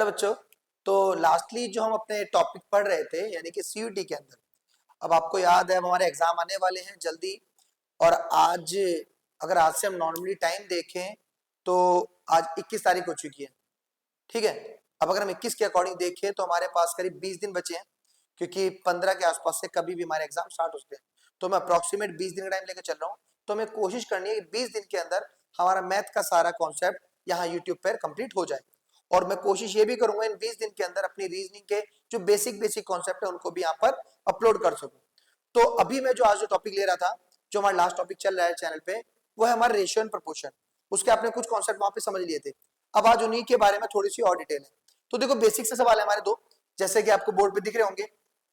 बच्चों, तो लास्टली जो हम अपने टॉपिक पढ़ रहे थे यानी कि सीयूटी के अंदर, अब आपको याद है अब हमारे एग्जाम आने वाले हैं जल्दी। और आज अगर आज से हम नॉर्मली टाइम देखें तो आज 21 तारीख हो चुकी है, ठीक है। अब अगर हम 21 के अकॉर्डिंग देखें तो हमारे पास करीब 20 दिन बचे हैं, क्योंकि 15 के आसपास से कभी भी हमारे एग्जाम स्टार्ट हो सकते हैं। तो मैं अप्रोक्सीमेट 20 दिन का टाइम लेकर चल रहा हूँ। तो हमें कोशिश करनी है कि 20 दिन के अंदर हमारा मैथ का सारा कॉन्सेप्ट यहाँ यूट्यूब पर कंप्लीट हो जाए। और मैं कोशिश ये भी करूंगा इन 20 दिन के अंदर अपनी रीजनिंग के जो बेसिक बेसिक कॉन्सेप्ट है उनको भी यहाँ पर अपलोड कर सकूं। तो अभी मैं जो आज जो टॉपिक ले रहा था, जो हमारा लास्ट टॉपिक चल रहा है चैनल पे, वो है हमारा रेशियो एंड प्रोपोर्शन। उसके आपने कुछ कॉन्सेप्ट वहां पे समझ लिए थे। अब आज उन्हीं के बारे में थोड़ी सी और डिटेल है। तो देखो बेसिक से सवाल है हमारे दो, जैसे कि आपको बोर्ड पे दिख रहे होंगे।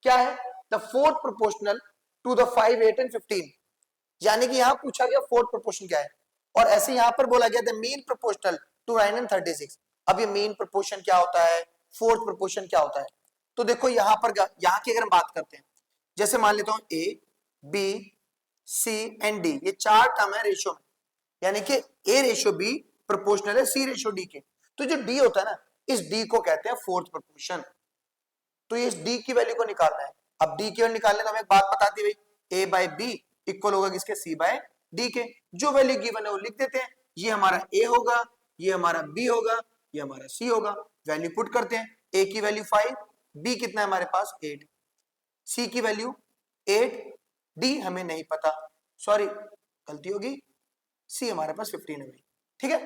क्या है? The fourth proportional to the 5, 8 and 15। यानी कि यहाँ पूछा गया फोर्थ प्रोपोर्शन क्या है, और ऐसे यहाँ पर बोला गया the mean proportional to 9 and 36। अब ये मीन प्रोपोर्शन क्या होता है, फोर्थ प्रोपोर्शन क्या होता है? तो देखो यहाँ पर यहाँ की अगर हम बात करते हैं, जैसे मान लेता हूं A B C and D, ये चार टर्म है रेशियो में। यानी कि ए रेशियो बी प्रोपोर्शनल है सी रेशियो डी के। तो जो डी होता है ना, इस डी को कहते हैं फोर्थ प्रोपोर्शन। तो इस डी की वैल्यू को निकालना है। अब डी की वैल्यू निकालने तो हमें एक बात बताती है भाई, ए बाय बी इक्वल होगा किसके, सी बाय डी के। जो वैल्यू गिवन है वो लिख देते हैं। ये हमारा ए होगा, ये हमारा बी होगा, ये हमारा सी होगा। वैल्यू पुट करते हैं। ए की वैल्यू 5, बी कितना है हमारे पास 8, सी की वैल्यू 8, डी हमें नहीं पता, सॉरी गलती होगी, सी हमारे पास 15 है भाई, ठीक है।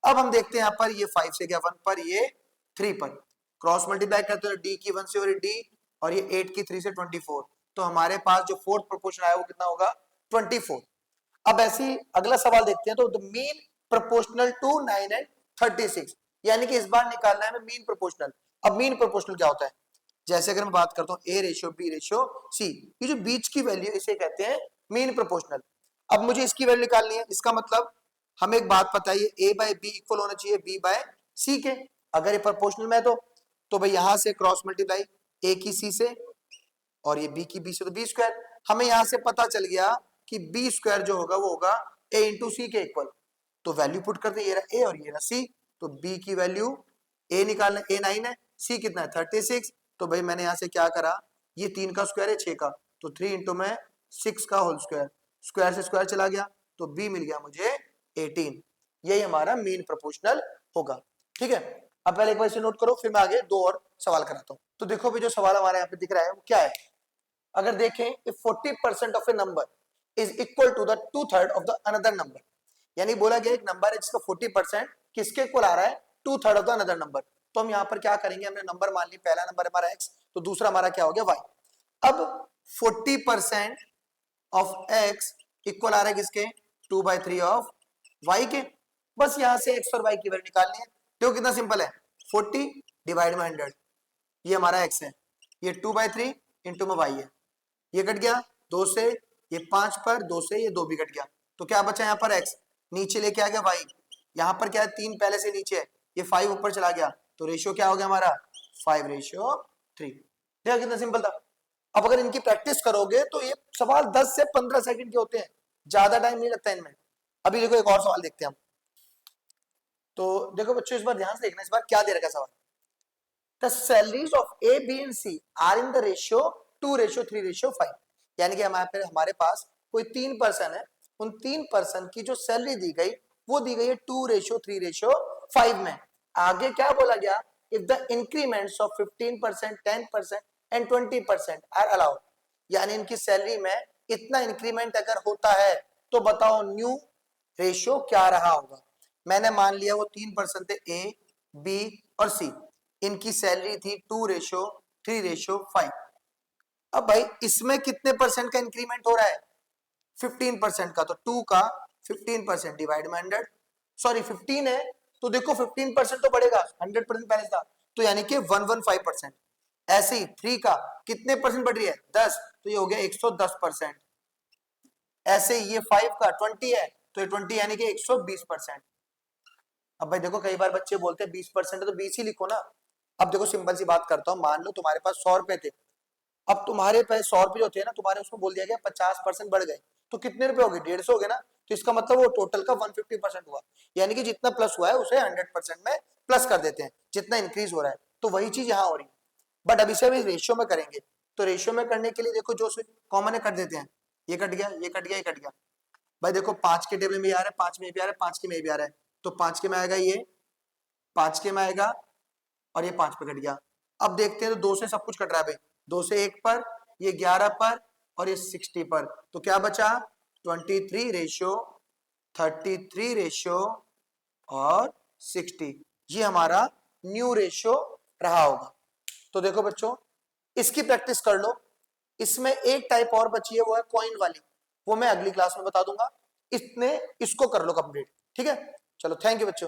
अब हम देखते हैं यहाँ पर ये 5 से गया 1 पर, ये 3 पर क्रॉस मल्टीप्लाई करते हैं। डी की 1 से और डी, और ये 8 की 3 से 24। तो हमारे पास जो फोर्थ प्रोपोर्शन आया वो कितना होगा, 24। अब ऐसी अगला सवाल देखते हैं। तो the mean proportional to 9 and 36, यानी कि इस बार निकालना है मीन प्रोपोर्शनल। अब मीन प्रोपोर्शनल क्या होता है? जैसे अगर मैं बात करता हूं A ratio B ratio C, ये जो बीच की वैल्यू इसे कहते हैं मीन प्रोपोर्शनल। अब मुझे इसकी वैल्यू निकालनी है। इसका मतलब हमें एक बात पता है, ए बाय बी इक्वल होना चाहिए बी बाय सी के। अगर ये प्रोपोर्शनल में है तो भाई यहां से क्रॉस मल्टीप्लाई ए की सी से और ये बी की बी से, तो बी स्क्वायर। हमें यहां से पता चल गया कि बी स्क्वायर जो होगा वो होगा ए इंटू सी के इक्वल। तो वैल्यू पुट करते हैं, ये रहा ए और ये रहा सी। तो बी की वैल्यू ए निकालना, ए 9 है, सी कितना है 36। तो भाई मैंने यहां से क्या करा, ये 3 का स्क्वायर है 6 का, तो 3 इंटू में 6 का होल स्क्वायर, स्क्वायर से स्क्वायर चला गया, तो बी मिल गया मुझे 18। यही हमारा मीन प्रोपोर्शनल होगा, ठीक है। अब पहले एक बार इसे नोट करो, फिर मैं आगे दो और सवाल कराता हूं। तो देखो भाई जो सवाल हमारे यहाँ पे दिख रहा है वो क्या है। अगर देखें, if 40% of a number is equal to the 2/3 of the another number, यानी बोला गया एक नंबर है जिसका 40% किसके इक्वल आ रहा है, 2/3 ऑफ द अनदर नंबर। तो हम यहाँ पर क्या करेंगे, हमने नंबर मान ली, पहला नंबर हमारा x, तो दूसरा हमारा क्या हो गया y। अब 40% ऑफ x इक्वल आ रहा है किसके, 2/3 ऑफ y के। बस यहाँ से x और y की वैल्यू निकालनी है। देखो कितना सिंपल है, 40 डिवाइड में 100, ये हमारा x है, ये 2/3 इंटू में y है, ये कट गया 2 से, ये 5 पर 2 से, ये 2 भी कट गया। तो क्या बचा यहाँ पर x, नीचे लेके आ गया y, यहाँ पर क्या है 3 पहले से नीचे है, ये 5 ऊपर चला गया, तो रेशियो क्या हो गया हमारा 5:3। देखा कितना सिंपल था। अब अगर इनकी प्रैक्टिस करोगे तो ये सवाल 10 से 15 सेकंड के होते हैं, ज्यादा टाइम नहीं लगता इनमें। अभी देखो एक और सवाल देखते हैं हम। तो देखो बच्चों इस बार ध्यान से देखना, इस बार क्या दे रखा सवाल। The salaries of A, B and C are in the ratio 2:3:5। यानी कि हमारे पास कोई 3 पर्सन है, उन 3 पर्सन की जो सैलरी दी गई वो दी गई है 2:3:5 में। आगे क्या बोला गया, if the increments of 15%, 10% and 20% are allowed, यानी इनकी सैलरी में इतना इंक्रीमेंट अगर होता है तो बताओ न्यू रेशियो क्या रहा होगा। मैंने मान लिया वो 3 पर्सन थे, ए बी और सी, इनकी सैलरी थी 2:3:5। अब भाई इसमें कितने परसेंट का इंक्रीमेंट हो रहा है, 15% का, तो 2 का 15% डिवाइड में 100, सॉरी 15 है तो देखो 15% तो बढ़ेगा, 100% पहले था, तो यानी कि 115%। ऐसे ही 3 का कितने परसेंट बढ़ रही है 10, तो ये हो गया 110%। ऐसे ही ये 5 का 20 है, तो ये 20 यानी कि 120%। अब भाई देखो कई बार बच्चे बोलते हैं 20% है तो 20 ही लिखो ना। अब देखो सिंपल सी बात करता हूं, मान लो तुम्हारे पास 100 रुपए थे, अब तुम्हारे पास 100 रुपए जो थे ना तुम्हारे, उसमें बोल दिया गया 50% बढ़ गए, तो कितने रुपए हो गए, 150 हो गए ना। तो इसका मतलब वो टोटल का 150% हुआ, यानी कि जितना प्लस हुआ है उसे 100% में प्लस कर देते हैं जितना इंक्रीज हो रहा है। तो वही चीज यहाँ हो रही है, बट अब इसे हम रेशियो में करेंगे। तो रेशियो में करने के लिए देखो जो कॉमन है कर देते हैं, ये कट गया, ये कट गया, ये कट गया। भाई देखो 5 के टेबल में भी आ रहा है, 5 में भी आ रहा है, 5 के में भी आ रहा है, तो 5 के में आएगा ये, 5 के में आएगा, और ये 5 पे कट गया। अब देखते हैं तो 2 से सब कुछ कट रहा है भाई, 2 से 1 पर, ये 11 पर, और ये 60 पर, तो क्या बचा 23 रेशियो 33 रेशियो और 60, ये हमारा न्यू रेशियो रहा होगा। तो देखो बच्चों इसकी प्रैक्टिस कर लो। इसमें एक टाइप और बची है, वो है कॉइन वाली, वो मैं अगली क्लास में बता दूंगा। इसने इसको कर लो कंप्लीट, ठीक है। चलो थैंक यू बच्चों।